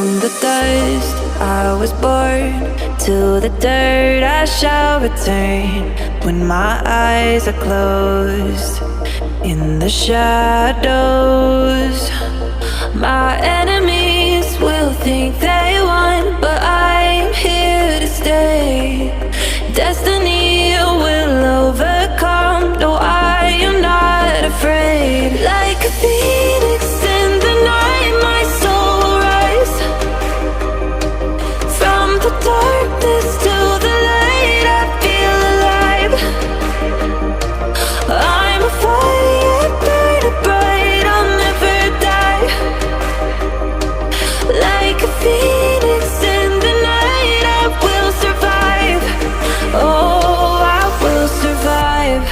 From the dust I was born, to the dirt I shall return. When my eyes are closed, in the shadows, my enemies will think they won, but I'm here to stay. Destiny will overcome. No, I am not afraid. Like a phoenix in the night, my soul will rise. From the darkness to the light, I feel alive. I'm a fire burning bright, I'll never die. Like a phoenix in the night, I will survive. Oh, I will survive.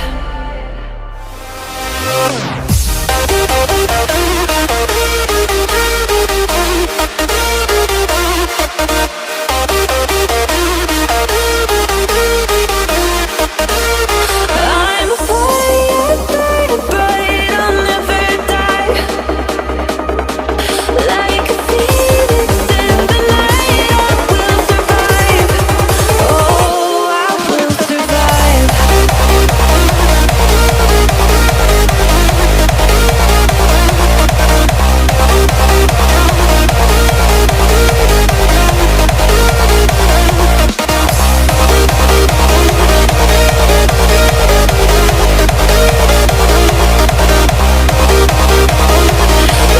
I'm a fire burning bright, I'll never die. Like a phoenix in the night, I will survive. Oh, I will survive.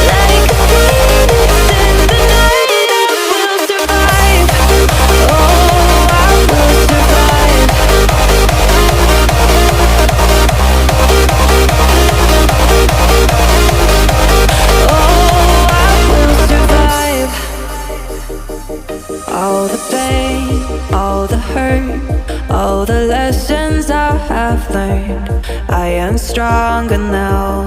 Like a phoenix in the night, I will survive. Oh, I will survive. Oh, I will survive. All the pain, all the hurt, all the lessons I have learned, I am stronger now.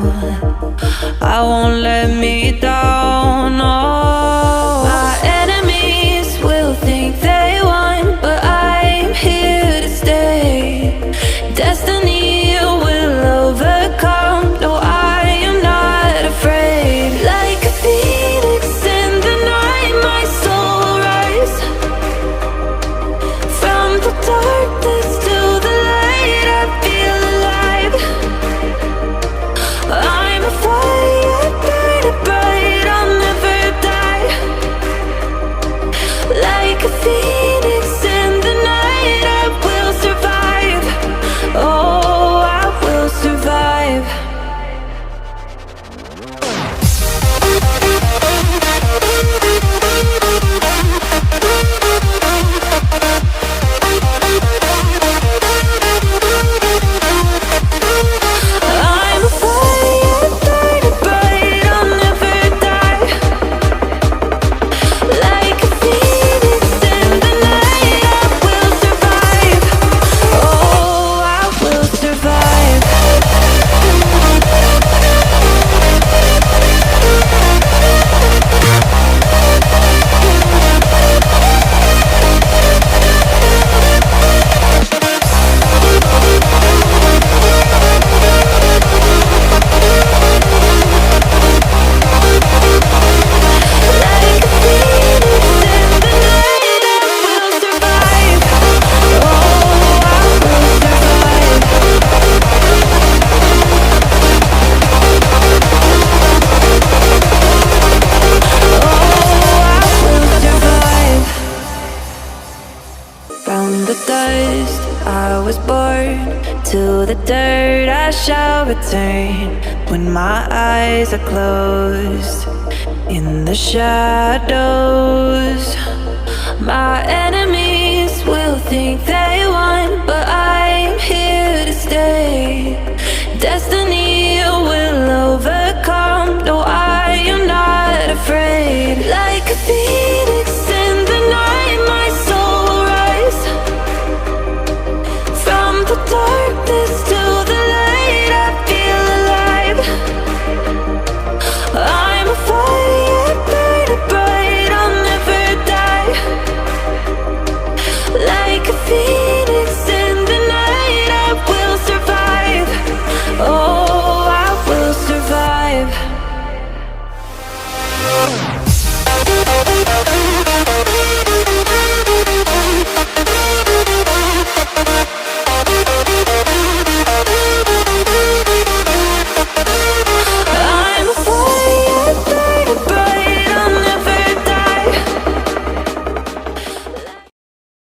I won't let me down. Oh, my enemies will think they won, but I'm here to stay. Destiny will overcome. No, I am not afraid. Like a phoenix in the night, my soul will rise. From the darkness to the light, I feel alive. I'm a fire burning bright, I'll never die. Like a phoenix in the night, I will survive. Oh, I will survive. I'm a fire burning bright, I'll never die. Like a phoenix in the night, I will survive. Oh, I will survive. Like a phoenix in the night, I will survive. Oh, I will survive. Oh, I will survive. From the dust I was born, to the dirt I shall return. When my eyes are closed, in the shadows, my enemies will think they